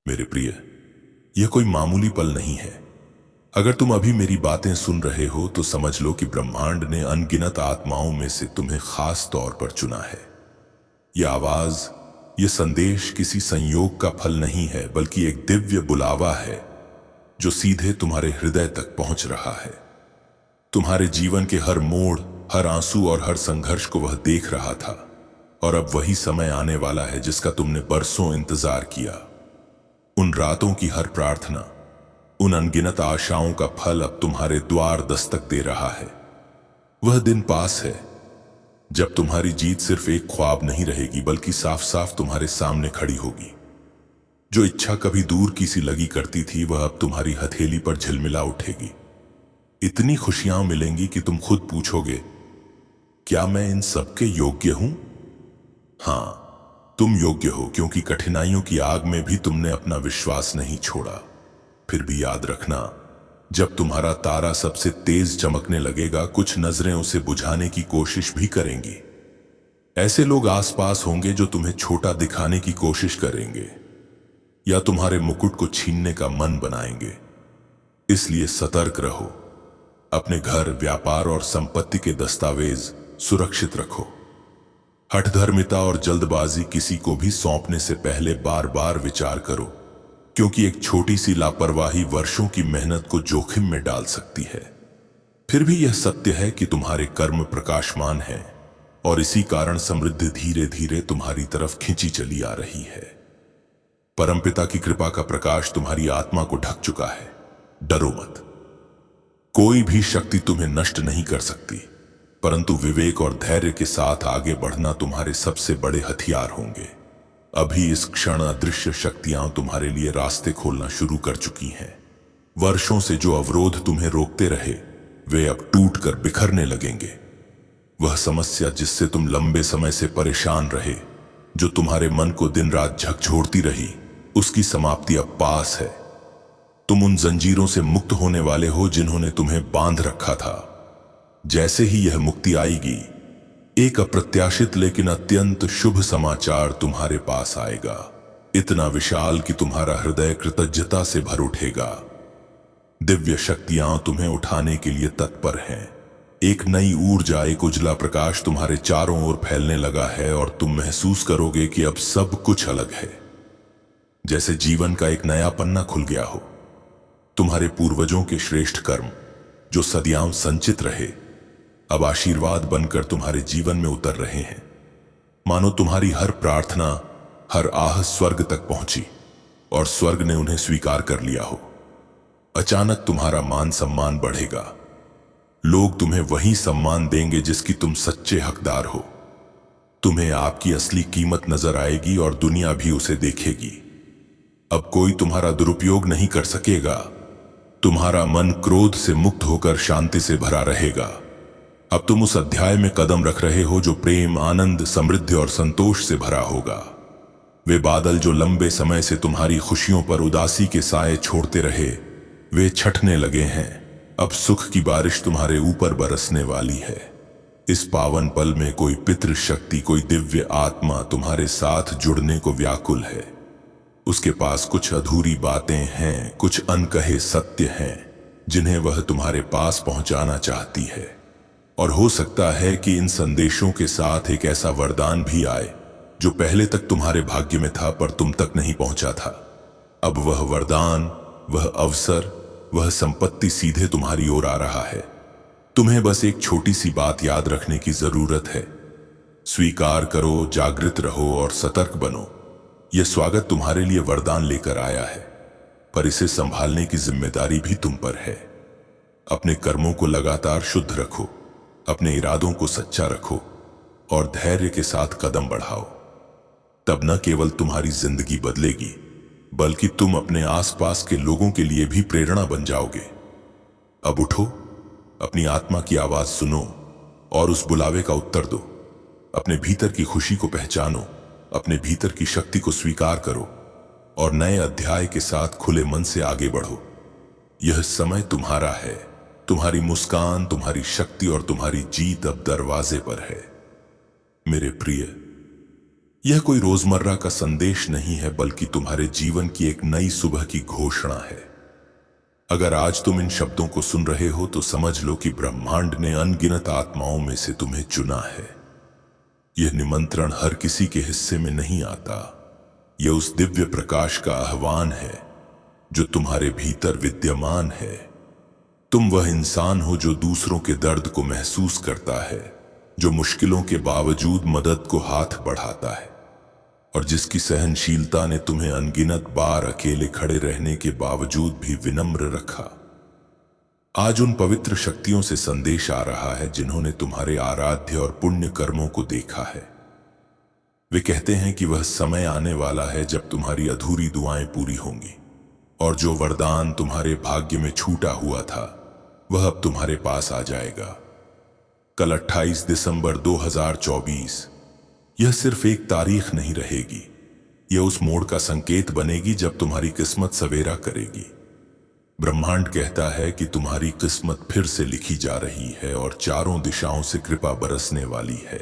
मेरे प्रिय, यह कोई मामूली पल नहीं है। अगर तुम अभी मेरी बातें सुन रहे हो तो समझ लो कि ब्रह्मांड ने अनगिनत आत्माओं में से तुम्हें खास तौर पर चुना है। यह आवाज, यह संदेश किसी संयोग का फल नहीं है, बल्कि एक दिव्य बुलावा है जो सीधे तुम्हारे हृदय तक पहुंच रहा है। तुम्हारे जीवन के हर मोड़, हर आंसू और हर संघर्ष को वह देख रहा था, और अब वही समय आने वाला है जिसका तुमने बरसों इंतजार किया। उन रातों की हर प्रार्थना, उन अनगिनत आशाओं का फल अब तुम्हारे द्वार दस्तक दे रहा है। वह दिन पास है जब तुम्हारी जीत सिर्फ एक ख्वाब नहीं रहेगी, बल्कि साफ साफ तुम्हारे सामने खड़ी होगी। जो इच्छा कभी दूर की सी लगी करती थी, वह अब तुम्हारी हथेली पर झिलमिला उठेगी। इतनी खुशियां मिलेंगी कि तुम खुद पूछोगे, क्या मैं इन सब के योग्य हूं? हाँ, तुम योग्य हो, क्योंकि कठिनाइयों की आग में भी तुमने अपना विश्वास नहीं छोड़ा। फिर भी याद रखना, जब तुम्हारा तारा सबसे तेज चमकने लगेगा, कुछ नजरें उसे बुझाने की कोशिश भी करेंगी। ऐसे लोग आसपास होंगे जो तुम्हें छोटा दिखाने की कोशिश करेंगे या तुम्हारे मुकुट को छीनने का मन बनाएंगे। इसलिए सतर्क रहो। अपने घर, व्यापार और संपत्ति के दस्तावेज सुरक्षित रखो। हठधर्मिता और जल्दबाजी किसी को भी सौंपने से पहले बार बार विचार करो, क्योंकि एक छोटी सी लापरवाही वर्षों की मेहनत को जोखिम में डाल सकती है। फिर भी यह सत्य है कि तुम्हारे कर्म प्रकाशमान हैं, और इसी कारण समृद्धि धीरे धीरे तुम्हारी तरफ खींची चली आ रही है। परमपिता की कृपा का प्रकाश तुम्हारी आत्मा को ढक चुका है। डरो मत। कोई भी शक्ति तुम्हें नष्ट नहीं कर सकती, परंतु विवेक और धैर्य के साथ आगे बढ़ना तुम्हारे सबसे बड़े हथियार होंगे। अभी इस क्षण अदृश्य शक्तियां तुम्हारे लिए रास्ते खोलना शुरू कर चुकी हैं। वर्षों से जो अवरोध तुम्हें रोकते रहे, वे अब टूटकर बिखरने लगेंगे। वह समस्या जिससे तुम लंबे समय से परेशान रहे, जो तुम्हारे मन को दिन रात झकझोरती रही, उसकी समाप्ति अब पास है। तुम उन जंजीरों से मुक्त होने वाले हो जिन्होंने तुम्हें बांध रखा था। जैसे ही यह मुक्ति आएगी, एक अप्रत्याशित लेकिन अत्यंत शुभ समाचार तुम्हारे पास आएगा, इतना विशाल कि तुम्हारा हृदय कृतज्ञता से भर उठेगा। दिव्य शक्तियां तुम्हें उठाने के लिए तत्पर हैं। एक नई ऊर्जा, एक उजला प्रकाश तुम्हारे चारों ओर फैलने लगा है, और तुम महसूस करोगे कि अब सब कुछ अलग है। जैसे जीवन का एक नया पन्ना खुल गया हो। तुम्हारे पूर्वजों के श्रेष्ठ कर्म, जो सदियों संचित रहे, अब आशीर्वाद बनकर तुम्हारे जीवन में उतर रहे हैं। मानो तुम्हारी हर प्रार्थना, हर आह स्वर्ग तक पहुंची, और स्वर्ग ने उन्हें स्वीकार कर लिया हो। अचानक तुम्हारा मान सम्मान बढ़ेगा। लोग तुम्हें वही सम्मान देंगे जिसकी तुम सच्चे हकदार हो। तुम्हें आपकी असली कीमत नजर आएगी, और दुनिया भी उसे देखेगी। अब कोई तुम्हारा दुरुपयोग नहीं कर सकेगा। तुम्हारा मन क्रोध से मुक्त होकर शांति से भरा रहेगा। अब तुम उस अध्याय में कदम रख रहे हो जो प्रेम, आनंद, समृद्धि और संतोष से भरा होगा। वे बादल जो लंबे समय से तुम्हारी खुशियों पर उदासी के साए छोड़ते रहे, वे छटने लगे हैं। अब सुख की बारिश तुम्हारे ऊपर बरसने वाली है। इस पावन पल में कोई पितृ शक्ति, कोई दिव्य आत्मा तुम्हारे साथ जुड़ने को व्याकुल है। उसके पास कुछ अधूरी बातें हैं, कुछ अनकहे सत्य हैं, जिन्हें वह तुम्हारे पास पहुंचाना चाहती है। और हो सकता है कि इन संदेशों के साथ एक ऐसा वरदान भी आए जो पहले तक तुम्हारे भाग्य में था, पर तुम तक नहीं पहुंचा था। अब वह वरदान, वह अवसर, वह संपत्ति सीधे तुम्हारी ओर आ रहा है। तुम्हें बस एक छोटी सी बात याद रखने की जरूरत है। स्वीकार करो, जागृत रहो और सतर्क बनो। यह स्वागत तुम्हारे लिए वरदान लेकर आया है, पर इसे संभालने की जिम्मेदारी भी तुम पर है। अपने कर्मों को लगातार शुद्ध रखो, अपने इरादों को सच्चा रखो, और धैर्य के साथ कदम बढ़ाओ। तब न केवल तुम्हारी जिंदगी बदलेगी, बल्कि तुम अपने आसपास के लोगों के लिए भी प्रेरणा बन जाओगे। अब उठो, अपनी आत्मा की आवाज सुनो और उस बुलावे का उत्तर दो। अपने भीतर की खुशी को पहचानो, अपने भीतर की शक्ति को स्वीकार करो, और नए अध्याय के साथ खुले मन से आगे बढ़ो। यह समय तुम्हारा है। तुम्हारी मुस्कान, तुम्हारी शक्ति और तुम्हारी जीत अब दरवाजे पर है। मेरे प्रिय, यह कोई रोजमर्रा का संदेश नहीं है, बल्कि तुम्हारे जीवन की एक नई सुबह की घोषणा है। अगर आज तुम इन शब्दों को सुन रहे हो तो समझ लो कि ब्रह्मांड ने अनगिनत आत्माओं में से तुम्हें चुना है। यह निमंत्रण हर किसी के हिस्से में नहीं आता। यह उस दिव्य प्रकाश का आह्वान है जो तुम्हारे भीतर विद्यमान है। तुम वह इंसान हो जो दूसरों के दर्द को महसूस करता है, जो मुश्किलों के बावजूद मदद को हाथ बढ़ाता है, और जिसकी सहनशीलता ने तुम्हें अनगिनत बार अकेले खड़े रहने के बावजूद भी विनम्र रखा। आज उन पवित्र शक्तियों से संदेश आ रहा है जिन्होंने तुम्हारे आराध्य और पुण्य कर्मों को देखा है। वे कहते हैं कि वह समय आने वाला है जब तुम्हारी अधूरी दुआएं पूरी होंगी, और जो वरदान तुम्हारे भाग्य में छूटा हुआ था वह अब तुम्हारे पास आ जाएगा। कल 28 दिसंबर 2024 यह सिर्फ एक तारीख नहीं रहेगी, यह उस मोड़ का संकेत बनेगी जब तुम्हारी किस्मत सवेरा करेगी। ब्रह्मांड कहता है कि तुम्हारी किस्मत फिर से लिखी जा रही है और चारों दिशाओं से कृपा बरसने वाली है।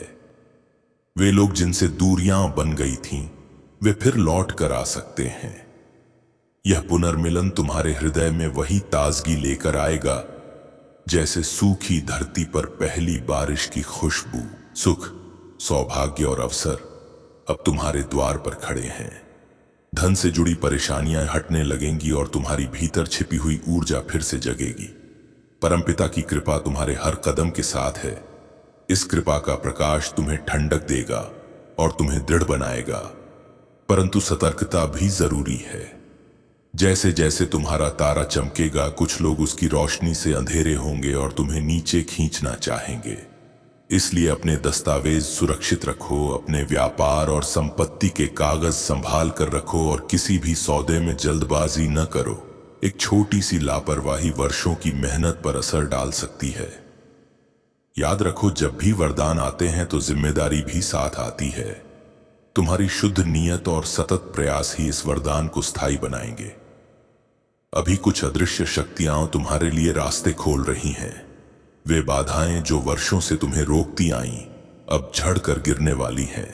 वे लोग जिनसे दूरियां बन गई थीं, वे फिर लौट कर आ सकते हैं। यह पुनर्मिलन तुम्हारे हृदय में वही ताजगी लेकर आएगा जैसे सूखी धरती पर पहली बारिश की खुशबू। सुख, सौभाग्य और अवसर अब तुम्हारे द्वार पर खड़े हैं। धन से जुड़ी परेशानियां हटने लगेंगी और तुम्हारी भीतर छिपी हुई ऊर्जा फिर से जगेगी। परमपिता की कृपा तुम्हारे हर कदम के साथ है। इस कृपा का प्रकाश तुम्हें ठंडक देगा और तुम्हें दृढ़ बनाएगा, परंतु सतर्कता भी जरूरी है। जैसे जैसे तुम्हारा तारा चमकेगा, कुछ लोग उसकी रोशनी से अंधेरे होंगे और तुम्हें नीचे खींचना चाहेंगे। इसलिए अपने दस्तावेज सुरक्षित रखो, अपने व्यापार और संपत्ति के कागज संभाल कर रखो और किसी भी सौदे में जल्दबाजी न करो। एक छोटी सी लापरवाही वर्षों की मेहनत पर असर डाल सकती है। याद रखो, जब भी वरदान आते हैं तो जिम्मेदारी भी साथ आती है। तुम्हारी शुद्ध नीयत और सतत प्रयास ही इस वरदान को स्थायी बनाएंगे। अभी कुछ अदृश्य शक्तियां तुम्हारे लिए रास्ते खोल रही हैं। वे बाधाएं जो वर्षों से तुम्हें रोकती आईं, अब झड़ कर गिरने वाली हैं।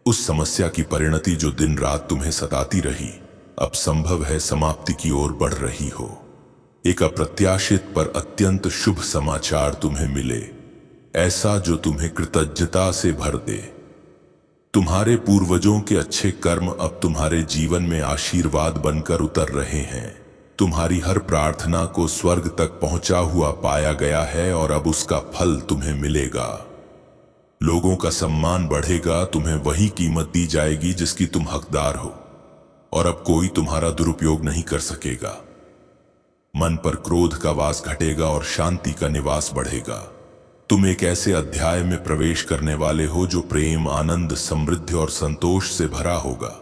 उस समस्या की परिणति जो दिन रात तुम्हें सताती रही, अब संभव है समाप्ति की ओर बढ़ रही हो। एक अप्रत्याशित पर अत्यंत शुभ समाचार तुम्हें मिले, ऐसा जो तुम्हें कृतज्ञता से भर दे। तुम्हारे पूर्वजों के अच्छे कर्म अब तुम्हारे जीवन में आशीर्वाद बनकर उतर रहे हैं। तुम्हारी हर प्रार्थना को स्वर्ग तक पहुंचा हुआ पाया गया है और अब उसका फल तुम्हें मिलेगा। लोगों का सम्मान बढ़ेगा, तुम्हें वही कीमत दी जाएगी जिसकी तुम हकदार हो, और अब कोई तुम्हारा दुरुपयोग नहीं कर सकेगा। मन पर क्रोध का वास घटेगा और शांति का निवास बढ़ेगा। तुम एक ऐसे अध्याय में प्रवेश करने वाले हो जो प्रेम, आनंद, समृद्धि और संतोष से भरा होगा।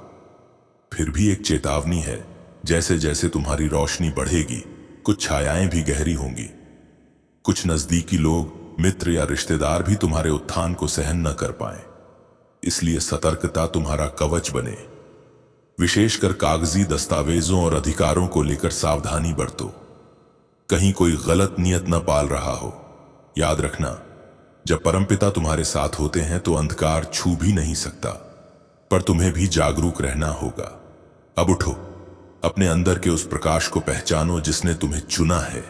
फिर भी एक चेतावनी है, जैसे जैसे तुम्हारी रोशनी बढ़ेगी, कुछ छायाएं भी गहरी होंगी। कुछ नजदीकी लोग, मित्र या रिश्तेदार भी तुम्हारे उत्थान को सहन न कर पाए। इसलिए सतर्कता तुम्हारा कवच बने। विशेषकर कागजी दस्तावेजों और अधिकारों को लेकर सावधानी बरतो। कहीं कोई गलत नियत न पाल रहा हो। याद रखना, जब परमपिता तुम्हारे साथ होते हैं तो अंधकार छू भी नहीं सकता, पर तुम्हें भी जागरूक रहना होगा। अब उठो, अपने अंदर के उस प्रकाश को पहचानो जिसने तुम्हें चुना है।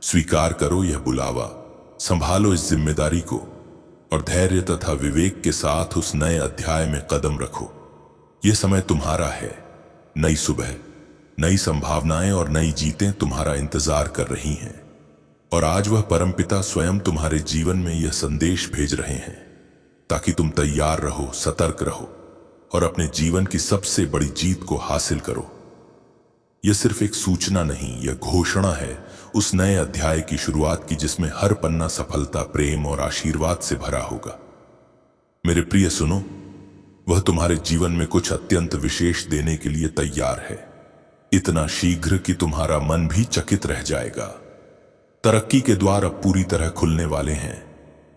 स्वीकार करो यह बुलावा, संभालो इस जिम्मेदारी को और धैर्य तथा विवेक के साथ उस नए अध्याय में कदम रखो। यह समय तुम्हारा है। नई सुबह, नई संभावनाएं और नई जीतें तुम्हारा इंतजार कर रही हैं। और आज वह परमपिता स्वयं तुम्हारे जीवन में यह संदेश भेज रहे हैं ताकि तुम तैयार रहो, सतर्क रहो और अपने जीवन की सबसे बड़ी जीत को हासिल करो। यह सिर्फ एक सूचना नहीं, यह घोषणा है उस नए अध्याय की शुरुआत की जिसमें हर पन्ना सफलता, प्रेम और आशीर्वाद से भरा होगा। मेरे प्रिय सुनो, वह तुम्हारे जीवन में कुछ अत्यंत विशेष देने के लिए तैयार है। इतना शीघ्र कि तुम्हारा मन भी चकित रह जाएगा। तरक्की के द्वार अब पूरी तरह खुलने वाले हैं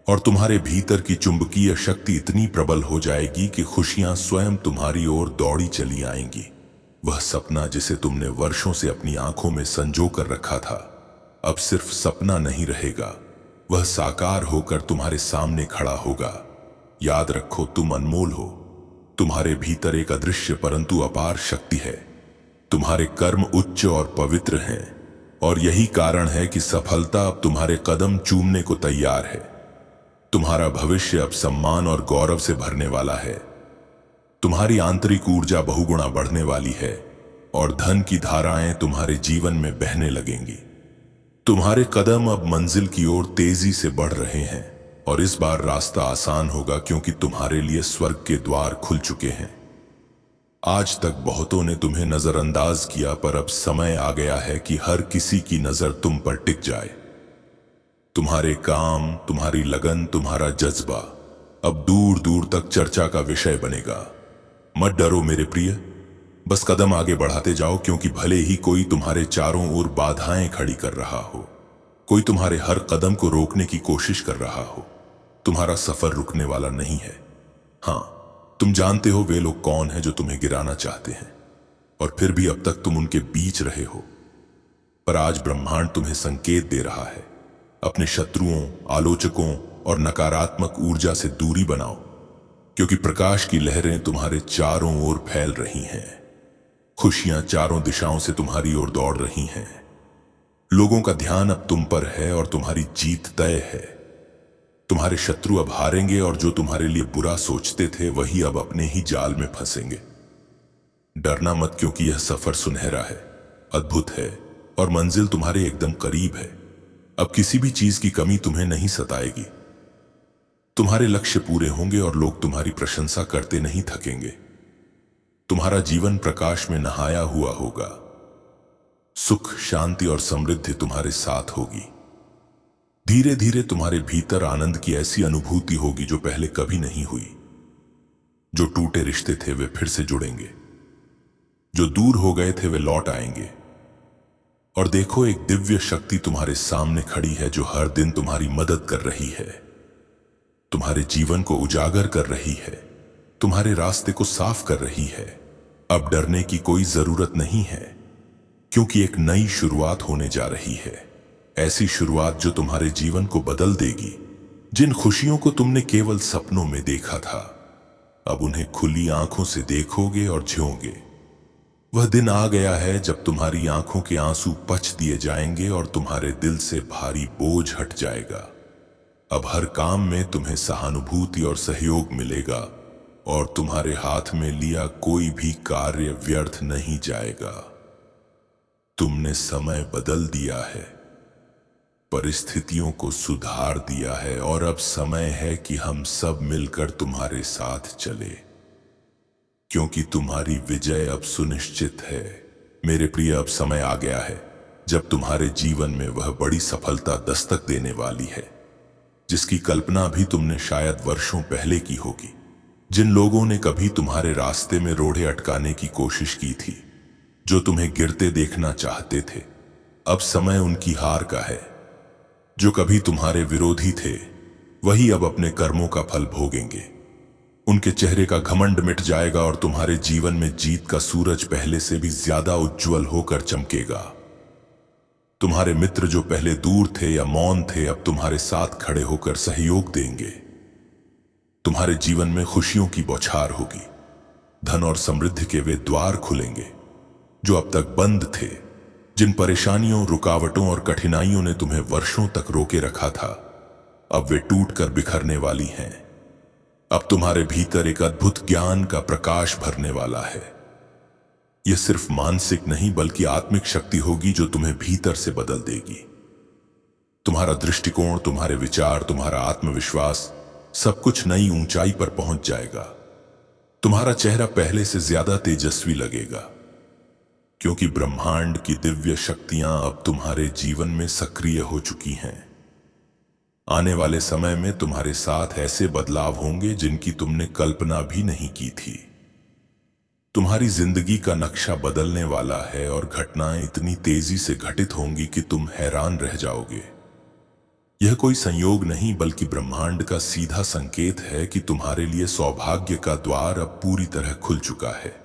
और तुम्हारे भीतर की चुंबकीय शक्ति इतनी प्रबल हो जाएगी कि खुशियां स्वयं तुम्हारी ओर दौड़ी चली आएंगी। वह सपना जिसे तुमने वर्षों से अपनी आंखों में संजो कर रखा था, अब सिर्फ सपना नहीं रहेगा, वह साकार होकर तुम्हारे सामने खड़ा होगा। याद रखो, तुम अनमोल हो। तुम्हारे भीतर एक अदृश्य परंतु अपार शक्ति है। तुम्हारे कर्म उच्च और पवित्र हैं और यही कारण है कि सफलता अब तुम्हारे कदम चूमने को तैयार है। तुम्हारा भविष्य अब सम्मान और गौरव से भरने वाला है। तुम्हारी आंतरिक ऊर्जा बहुगुणा बढ़ने वाली है और धन की धाराएं तुम्हारे जीवन में बहने लगेंगी। तुम्हारे कदम अब मंजिल की ओर तेजी से बढ़ रहे हैं और इस बार रास्ता आसान होगा क्योंकि तुम्हारे लिए स्वर्ग के द्वार खुल चुके हैं। आज तक बहुतों ने तुम्हें नजरअंदाज किया, पर अब समय आ गया है कि हर किसी की नजर तुम पर टिक जाए। तुम्हारे काम, तुम्हारी लगन, तुम्हारा जज्बा अब दूर दूर तक चर्चा का विषय बनेगा। मत डरो मेरे प्रिय, बस कदम आगे बढ़ाते जाओ, क्योंकि भले ही कोई तुम्हारे चारों ओर बाधाएं खड़ी कर रहा हो, कोई तुम्हारे हर कदम को रोकने की कोशिश कर रहा हो, तुम्हारा सफर रुकने वाला नहीं है। हाँ, तुम जानते हो वे लोग कौन हैं जो तुम्हें गिराना चाहते हैं, और फिर भी अब तक तुम उनके बीच रहे हो। पर आज ब्रह्मांड तुम्हें संकेत दे रहा है, अपने शत्रुओं, आलोचकों और नकारात्मक ऊर्जा से दूरी बनाओ, क्योंकि प्रकाश की लहरें तुम्हारे चारों ओर फैल रही हैं। खुशियां चारों दिशाओं से तुम्हारी ओर दौड़ रही हैं। लोगों का ध्यान अब तुम पर है और तुम्हारी जीत तय है। तुम्हारे शत्रु अब हारेंगे और जो तुम्हारे लिए बुरा सोचते थे वही अब अपने ही जाल में फंसेंगे। डरना मत, क्योंकि यह सफर सुनहरा है, अद्भुत है और मंजिल तुम्हारे एकदम करीब है। अब किसी भी चीज की कमी तुम्हें नहीं सताएगी। तुम्हारे लक्ष्य पूरे होंगे और लोग तुम्हारी प्रशंसा करते नहीं थकेंगे। तुम्हारा जीवन प्रकाश में नहाया हुआ होगा। सुख, शांति और समृद्धि तुम्हारे साथ होगी। धीरे धीरे तुम्हारे भीतर आनंद की ऐसी अनुभूति होगी जो पहले कभी नहीं हुई। जो टूटे रिश्ते थे वे फिर से जुड़ेंगे, जो दूर हो गए थे वे लौट आएंगे। और देखो, एक दिव्य शक्ति तुम्हारे सामने खड़ी है जो हर दिन तुम्हारी मदद कर रही है, तुम्हारे जीवन को उजागर कर रही है, तुम्हारे रास्ते को साफ कर रही है। अब डरने की कोई जरूरत नहीं है, क्योंकि एक नई शुरुआत होने जा रही है। ऐसी शुरुआत जो तुम्हारे जीवन को बदल देगी। जिन खुशियों को तुमने केवल सपनों में देखा था, अब उन्हें खुली आंखों से देखोगे और जियोगे। वह दिन आ गया है जब तुम्हारी आंखों के आंसू पच दिए जाएंगे और तुम्हारे दिल से भारी बोझ हट जाएगा। अब हर काम में तुम्हें सहानुभूति और सहयोग मिलेगा और तुम्हारे हाथ में लिया कोई भी कार्य व्यर्थ नहीं जाएगा। तुमने समय बदल दिया है, परिस्थितियों को सुधार दिया है और अब समय है कि हम सब मिलकर तुम्हारे साथ चले, क्योंकि तुम्हारी विजय अब सुनिश्चित है। मेरे प्रिय, अब समय आ गया है जब तुम्हारे जीवन में वह बड़ी सफलता दस्तक देने वाली है जिसकी कल्पना भी तुमने शायद वर्षों पहले की होगी। जिन लोगों ने कभी तुम्हारे रास्ते में रोड़े अटकाने की कोशिश की थी, जो तुम्हें गिरते देखना चाहते थे, अब समय उनकी हार का है। जो कभी तुम्हारे विरोधी थे, वही अब अपने कर्मों का फल भोगेंगे। उनके चेहरे का घमंड मिट जाएगा और तुम्हारे जीवन में जीत का सूरज पहले से भी ज्यादा उज्जवल होकर चमकेगा। तुम्हारे मित्र जो पहले दूर थे या मौन थे, अब तुम्हारे साथ खड़े होकर सहयोग देंगे। तुम्हारे जीवन में खुशियों की बौछार होगी। धन और समृद्धि के वे द्वार खुलेंगे जो अब तक बंद थे। जिन परेशानियों, रुकावटों और कठिनाइयों ने तुम्हें वर्षों तक रोके रखा था, अब वे टूटकर बिखरने वाली हैं। अब तुम्हारे भीतर एक अद्भुत ज्ञान का प्रकाश भरने वाला है। यह सिर्फ मानसिक नहीं बल्कि आत्मिक शक्ति होगी जो तुम्हें भीतर से बदल देगी। तुम्हारा दृष्टिकोण, तुम्हारे विचार, तुम्हारा आत्मविश्वास, सब कुछ नई ऊंचाई पर पहुंच जाएगा। तुम्हारा चेहरा पहले से ज्यादा तेजस्वी लगेगा, क्योंकि ब्रह्मांड की दिव्य शक्तियां अब तुम्हारे जीवन में सक्रिय हो चुकी हैं। आने वाले समय में तुम्हारे साथ ऐसे बदलाव होंगे जिनकी तुमने कल्पना भी नहीं की थी। तुम्हारी जिंदगी का नक्शा बदलने वाला है और घटनाएं इतनी तेजी से घटित होंगी कि तुम हैरान रह जाओगे। यह कोई संयोग नहीं बल्कि ब्रह्मांड का सीधा संकेत है कि तुम्हारे लिए सौभाग्य का द्वार अब पूरी तरह खुल चुका है।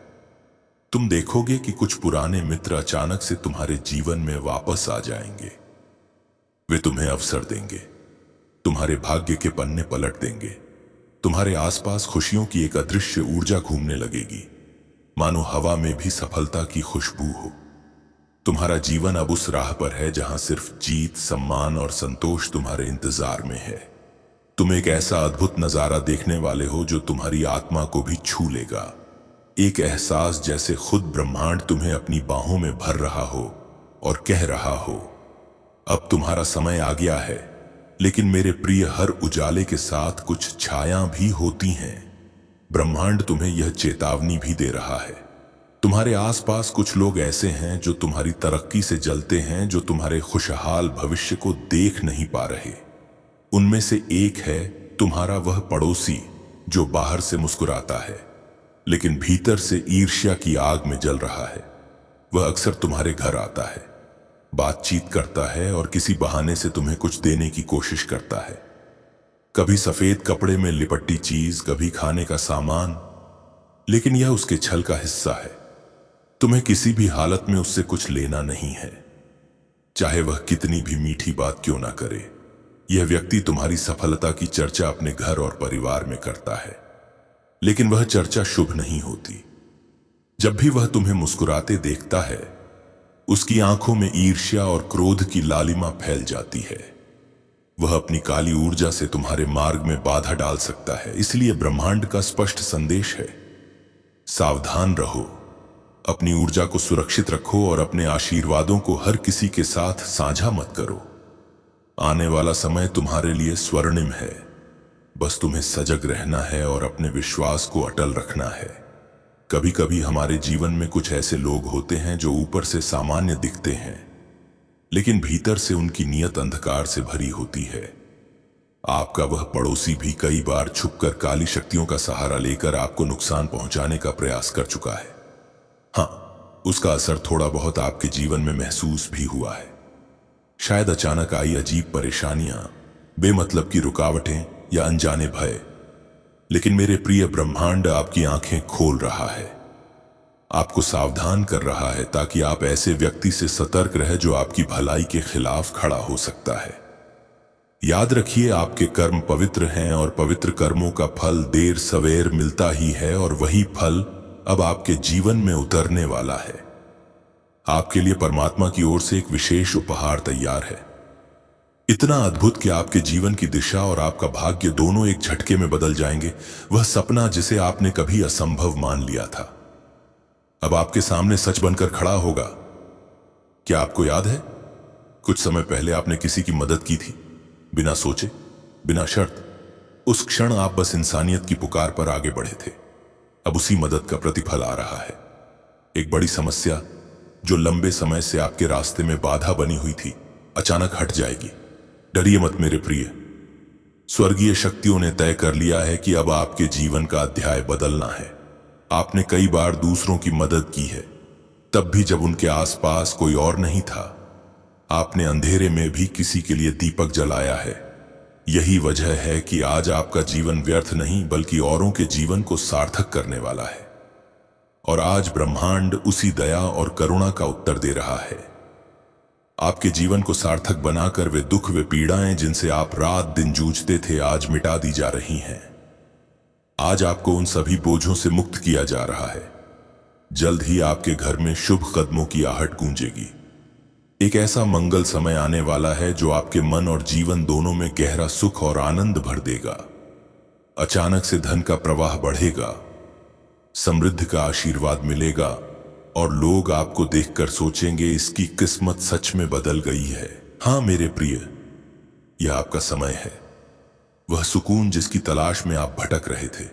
तुम देखोगे कि कुछ पुराने मित्र अचानक से तुम्हारे जीवन में वापस आ जाएंगे। वे तुम्हें अवसर देंगे, तुम्हारे भाग्य के पन्ने पलट देंगे तुम्हारे आसपास खुशियों की एक अदृश्य ऊर्जा घूमने लगेगी, मानो हवा में भी सफलता की खुशबू हो। तुम्हारा जीवन अब उस राह पर है जहां सिर्फ जीत, सम्मान और संतोष तुम्हारे इंतजार में है। तुम एक ऐसा अद्भुत नजारा देखने वाले हो जो तुम्हारी आत्मा को भी छू लेगा। एक एहसास जैसे खुद ब्रह्मांड तुम्हें अपनी बाहों में भर रहा हो और कह रहा हो, अब तुम्हारा समय आ गया है। लेकिन मेरे प्रिय, हर उजाले के साथ कुछ छाया भी होती हैं। ब्रह्मांड तुम्हें यह चेतावनी भी दे रहा है। तुम्हारे आसपास कुछ लोग ऐसे हैं जो तुम्हारी तरक्की से जलते हैं, जो तुम्हारे खुशहाल भविष्य को देख नहीं पा रहे। उनमें से एक है तुम्हारा वह पड़ोसी जो बाहर से मुस्कुराता है लेकिन भीतर से ईर्ष्या की आग में जल रहा है। वह अक्सर तुम्हारे घर आता है, बातचीत करता है और किसी बहाने से तुम्हें कुछ देने की कोशिश करता है। कभी सफेद कपड़े में लिपटी चीज, कभी खाने का सामान, लेकिन यह उसके छल का हिस्सा है। तुम्हें किसी भी हालत में उससे कुछ लेना नहीं है, चाहे वह कितनी भी मीठी बात क्यों ना करे। यह व्यक्ति तुम्हारी सफलता की चर्चा अपने घर और परिवार में करता है, लेकिन वह चर्चा शुभ नहीं होती। जब भी वह तुम्हें मुस्कुराते देखता है, उसकी आंखों में ईर्ष्या और क्रोध की लालिमा फैल जाती है। वह अपनी काली ऊर्जा से तुम्हारे मार्ग में बाधा डाल सकता है। इसलिए ब्रह्मांड का स्पष्ट संदेश है, सावधान रहो, अपनी ऊर्जा को सुरक्षित रखो और अपने आशीर्वादों को हर किसी के साथ साझा मत करो। आने वाला समय तुम्हारे लिए स्वर्णिम है, बस तुम्हें सजग रहना है और अपने विश्वास को अटल रखना है। कभी कभी हमारे जीवन में कुछ ऐसे लोग होते हैं जो ऊपर से सामान्य दिखते हैं, लेकिन भीतर से उनकी नीयत अंधकार से भरी होती है। आपका वह पड़ोसी भी कई बार छुपकर काली शक्तियों का सहारा लेकर आपको नुकसान पहुंचाने का प्रयास कर चुका है। हाँ, उसका असर थोड़ा बहुत आपके जीवन में महसूस भी हुआ है। शायद अचानक आई अजीब परेशानियां, बेमतलब की रुकावटें या अनजाने भय। लेकिन मेरे प्रिय, ब्रह्मांड आपकी आंखें खोल रहा है, आपको सावधान कर रहा है ताकि आप ऐसे व्यक्ति से सतर्क रहे जो आपकी भलाई के खिलाफ खड़ा हो सकता है। याद रखिए, आपके कर्म पवित्र हैं और पवित्र कर्मों का फल देर सवेर मिलता ही है, और वही फल अब आपके जीवन में उतरने वाला है। आपके लिए परमात्मा की ओर से एक विशेष उपहार तैयार है, इतना अद्भुत कि आपके जीवन की दिशा और आपका भाग्य दोनों एक झटके में बदल जाएंगे। वह सपना जिसे आपने कभी असंभव मान लिया था, अब आपके सामने सच बनकर खड़ा होगा। क्या आपको याद है, कुछ समय पहले आपने किसी की मदद की थी, बिना सोचे, बिना शर्त। उस क्षण आप बस इंसानियत की पुकार पर आगे बढ़े थे। अब उसी मदद का प्रतिफल आ रहा है। एक बड़ी समस्या जो लंबे समय से आपके रास्ते में बाधा बनी हुई थी, अचानक हट जाएगी। डरिए मत मेरे प्रिय, स्वर्गीय शक्तियों ने तय कर लिया है कि अब आपके जीवन का अध्याय बदलना है। आपने कई बार दूसरों की मदद की है, तब भी जब उनके आसपास कोई और नहीं था। आपने अंधेरे में भी किसी के लिए दीपक जलाया है। यही वजह है कि आज आपका जीवन व्यर्थ नहीं, बल्कि औरों के जीवन को सार्थक करने वाला है। और आज ब्रह्मांड उसी दया और करुणा का उत्तर दे रहा है। आपके जीवन को सार्थक बनाकर वे दुख, वे पीड़ाएं जिनसे आप रात दिन जूझते थे, आज मिटा दी जा रही हैं। आज आपको उन सभी बोझों से मुक्त किया जा रहा है। जल्द ही आपके घर में शुभ कदमों की आहट गूंजेगी। एक ऐसा मंगल समय आने वाला है जो आपके मन और जीवन दोनों में गहरा सुख और आनंद भर देगा। अचानक से धन का प्रवाह बढ़ेगा, समृद्धि का आशीर्वाद मिलेगा और लोग आपको देखकर सोचेंगे, इसकी किस्मत सच में बदल गई है। हाँ मेरे प्रिय, यह आपका समय है। वह सुकून जिसकी तलाश में आप भटक रहे थे,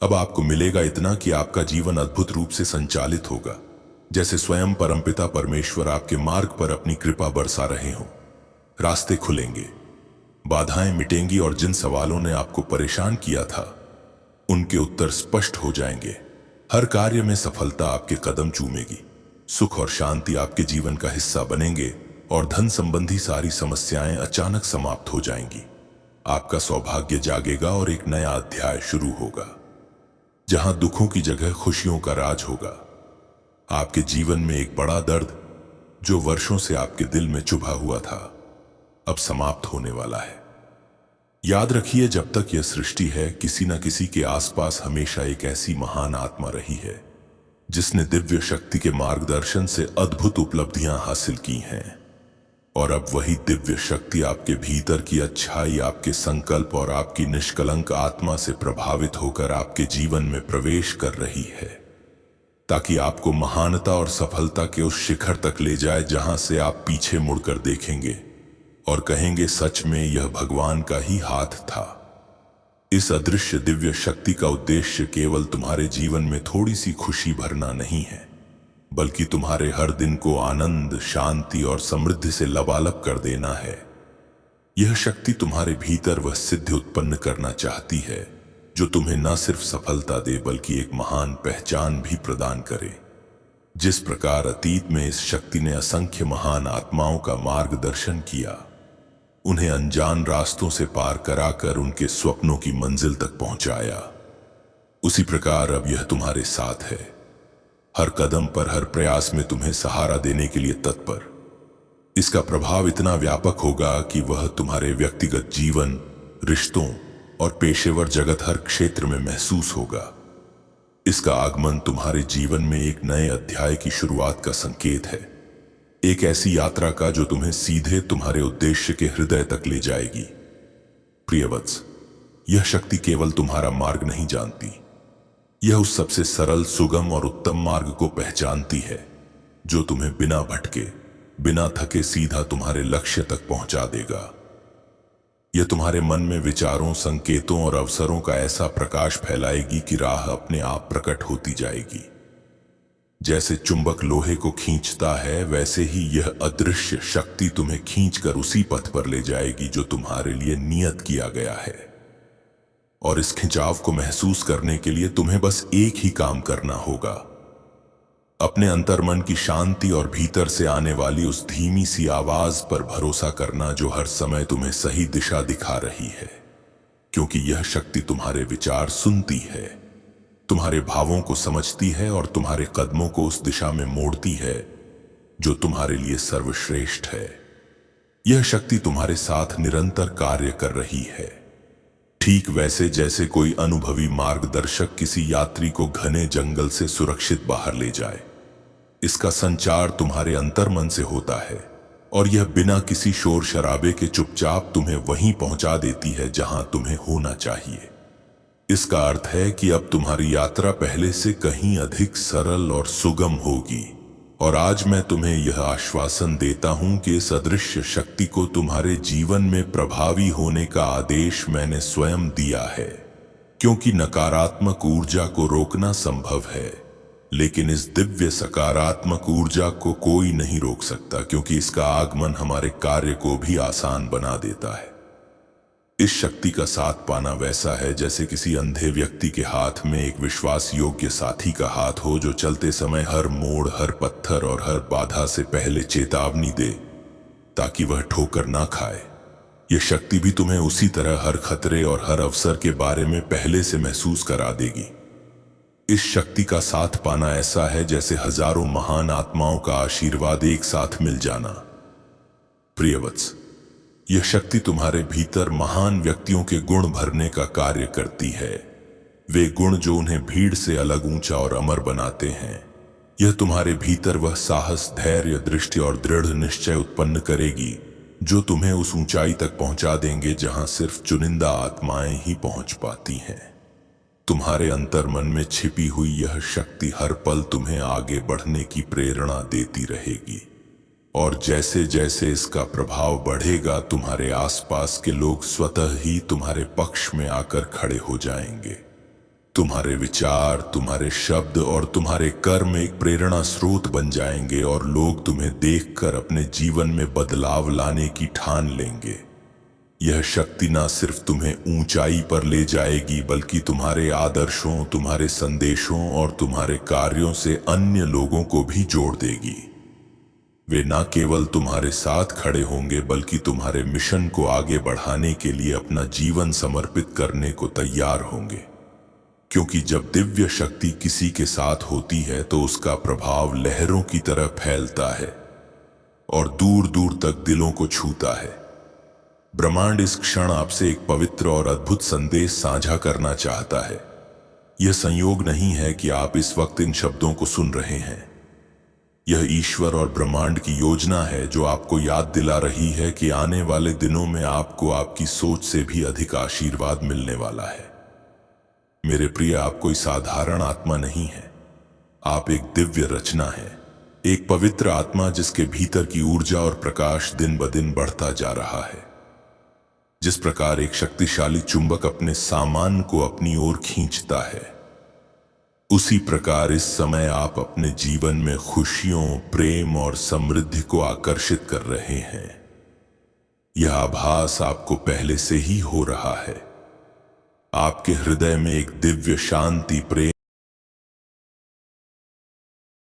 अब आपको मिलेगा, इतना कि आपका जीवन अद्भुत रूप से संचालित होगा, जैसे स्वयं परमपिता परमेश्वर आपके मार्ग पर अपनी कृपा बरसा रहे हों। रास्ते खुलेंगे, बाधाएं मिटेंगी और जिन सवालों ने आपको परेशान किया था, उनके उत्तर स्पष्ट हो जाएंगे। हर कार्य में सफलता आपके कदम चूमेगी, सुख और शांति आपके जीवन का हिस्सा बनेंगे और धन संबंधी सारी समस्याएं अचानक समाप्त हो जाएंगी। आपका सौभाग्य जागेगा और एक नया अध्याय शुरू होगा, जहां दुखों की जगह खुशियों का राज होगा। आपके जीवन में एक बड़ा दर्द जो वर्षों से आपके दिल में चुभा हुआ था, अब समाप्त होने वाला है। याद रखिए, जब तक यह सृष्टि है, किसी न किसी के आसपास हमेशा एक ऐसी महान आत्मा रही है जिसने दिव्य शक्ति के मार्गदर्शन से अद्भुत उपलब्धियां हासिल की हैं। और अब वही दिव्य शक्ति आपके भीतर की अच्छाई, आपके संकल्प और आपकी निष्कलंक आत्मा से प्रभावित होकर आपके जीवन में प्रवेश कर रही है, ताकि आपको महानता और सफलता के उस शिखर तक ले जाए जहां से आप पीछे मुड़कर देखेंगे और कहेंगे, सच में यह भगवान का ही हाथ था। इस अदृश्य दिव्य शक्ति का उद्देश्य केवल तुम्हारे जीवन में थोड़ी सी खुशी भरना नहीं है, बल्कि तुम्हारे हर दिन को आनंद, शांति और समृद्धि से लबालब कर देना है। यह शक्ति तुम्हारे भीतर वह सिद्धि उत्पन्न करना चाहती है जो तुम्हें न सिर्फ सफलता दे बल्कि एक महान पहचान भी प्रदान करे। जिस प्रकार अतीत में इस शक्ति ने असंख्य महान आत्माओं का मार्गदर्शन किया, उन्हें अनजान रास्तों से पार कराकर उनके स्वप्नों की मंजिल तक पहुंचाया, उसी प्रकार अब यह तुम्हारे साथ है। हर कदम पर, हर प्रयास में तुम्हें सहारा देने के लिए तत्पर। इसका प्रभाव इतना व्यापक होगा कि वह तुम्हारे व्यक्तिगत जीवन, रिश्तों और पेशेवर जगत हर क्षेत्र में महसूस होगा। इसका आगमन तुम्हारे जीवन में एक नए अध्याय की शुरुआत का संकेत है, एक ऐसी यात्रा का जो तुम्हें सीधे तुम्हारे उद्देश्य के हृदय तक ले जाएगी। प्रियवत्स, यह शक्ति केवल तुम्हारा मार्ग नहीं जानती, यह उस सबसे सरल, सुगम और उत्तम मार्ग को पहचानती है जो तुम्हें बिना भटके, बिना थके सीधा तुम्हारे लक्ष्य तक पहुंचा देगा। यह तुम्हारे मन में विचारों, संकेतों और अवसरों का ऐसा प्रकाश फैलाएगी कि राह अपने आप प्रकट होती जाएगी। जैसे चुंबक लोहे को खींचता है, वैसे ही यह अदृश्य शक्ति तुम्हें खींचकर उसी पथ पर ले जाएगी जो तुम्हारे लिए नियत किया गया है। और इस खिंचाव को महसूस करने के लिए तुम्हें बस एक ही काम करना होगा, अपने अंतर्मन की शांति और भीतर से आने वाली उस धीमी सी आवाज पर भरोसा करना जो हर समय तुम्हें सही दिशा दिखा रही है। क्योंकि यह शक्ति तुम्हारे विचार सुनती है, तुम्हारे भावों को समझती है और तुम्हारे कदमों को उस दिशा में मोड़ती है जो तुम्हारे लिए सर्वश्रेष्ठ है। यह शक्ति तुम्हारे साथ निरंतर कार्य कर रही है, ठीक वैसे जैसे कोई अनुभवी मार्गदर्शक किसी यात्री को घने जंगल से सुरक्षित बाहर ले जाए। इसका संचार तुम्हारे अंतर्मन से होता है और यह बिना किसी शोर शराबे के चुपचाप तुम्हें वहीं पहुंचा देती है जहां तुम्हें होना चाहिए। इसका अर्थ है कि अब तुम्हारी यात्रा पहले से कहीं अधिक सरल और सुगम होगी। और आज मैं तुम्हें यह आश्वासन देता हूं कि इस अदृश्य शक्ति को तुम्हारे जीवन में प्रभावी होने का आदेश मैंने स्वयं दिया है। क्योंकि नकारात्मक ऊर्जा को रोकना संभव है, लेकिन इस दिव्य सकारात्मक ऊर्जा को कोई नहीं रोक सकता, क्योंकि इसका आगमन हमारे कार्य को भी आसान बना देता है। इस शक्ति का साथ पाना वैसा है जैसे किसी अंधे व्यक्ति के हाथ में एक विश्वास योग्य साथी का हाथ हो जो चलते समय हर मोड़, हर पत्थर और हर बाधा से पहले चेतावनी दे ताकि वह ठोकर ना खाए। यह शक्ति भी तुम्हें उसी तरह हर खतरे और हर अवसर के बारे में पहले से महसूस करा देगी। इस शक्ति का साथ पाना ऐसा है जैसे हजारों महान आत्माओं का आशीर्वाद एक साथ मिल जाना। प्रियवत्स, यह शक्ति तुम्हारे भीतर महान व्यक्तियों के गुण भरने का कार्य करती है, वे गुण जो उन्हें भीड़ से अलग, ऊंचा और अमर बनाते हैं। यह तुम्हारे भीतर वह साहस, धैर्य, दृष्टि और दृढ़ निश्चय उत्पन्न करेगी जो तुम्हें उस ऊंचाई तक पहुंचा देंगे जहां सिर्फ चुनिंदा आत्माएं ही पहुंच पाती हैं। तुम्हारे अंतर्मन में छिपी हुई यह शक्ति हर पल तुम्हें आगे बढ़ने की प्रेरणा देती रहेगी, और जैसे जैसे इसका प्रभाव बढ़ेगा, तुम्हारे आसपास के लोग स्वतः ही तुम्हारे पक्ष में आकर खड़े हो जाएंगे। तुम्हारे विचार, तुम्हारे शब्द और तुम्हारे कर्म एक प्रेरणा स्रोत बन जाएंगे और लोग तुम्हें देखकर अपने जीवन में बदलाव लाने की ठान लेंगे। यह शक्ति ना सिर्फ तुम्हें ऊंचाई पर ले जाएगी, बल्कि तुम्हारे आदर्शों, तुम्हारे संदेशों और तुम्हारे कार्यों से अन्य लोगों को भी जोड़ देगी। वे न केवल तुम्हारे साथ खड़े होंगे बल्कि तुम्हारे मिशन को आगे बढ़ाने के लिए अपना जीवन समर्पित करने को तैयार होंगे। क्योंकि जब दिव्य शक्ति किसी के साथ होती है तो उसका प्रभाव लहरों की तरह फैलता है और दूर दूर तक दिलों को छूता है। ब्रह्मांड इस क्षण आपसे एक पवित्र और अद्भुत संदेश साझा करना चाहता है। यह संयोग नहीं है कि आप इस वक्त इन शब्दों को सुन रहे हैं। यह ईश्वर और ब्रह्मांड की योजना है जो आपको याद दिला रही है कि आने वाले दिनों में आपको आपकी सोच से भी अधिक आशीर्वाद मिलने वाला है। मेरे प्रिय, आप कोई साधारण आत्मा नहीं है। आप एक दिव्य रचना है, एक पवित्र आत्मा जिसके भीतर की ऊर्जा और प्रकाश दिन ब दिन बढ़ता जा रहा है। जिस प्रकार एक शक्तिशाली चुंबक अपने सामान को अपनी ओर खींचता है, उसी प्रकार इस समय आप अपने जीवन में खुशियों, प्रेम और समृद्धि को आकर्षित कर रहे हैं। यह आभास आपको पहले से ही हो रहा है। आपके हृदय में एक दिव्य शांति, प्रेम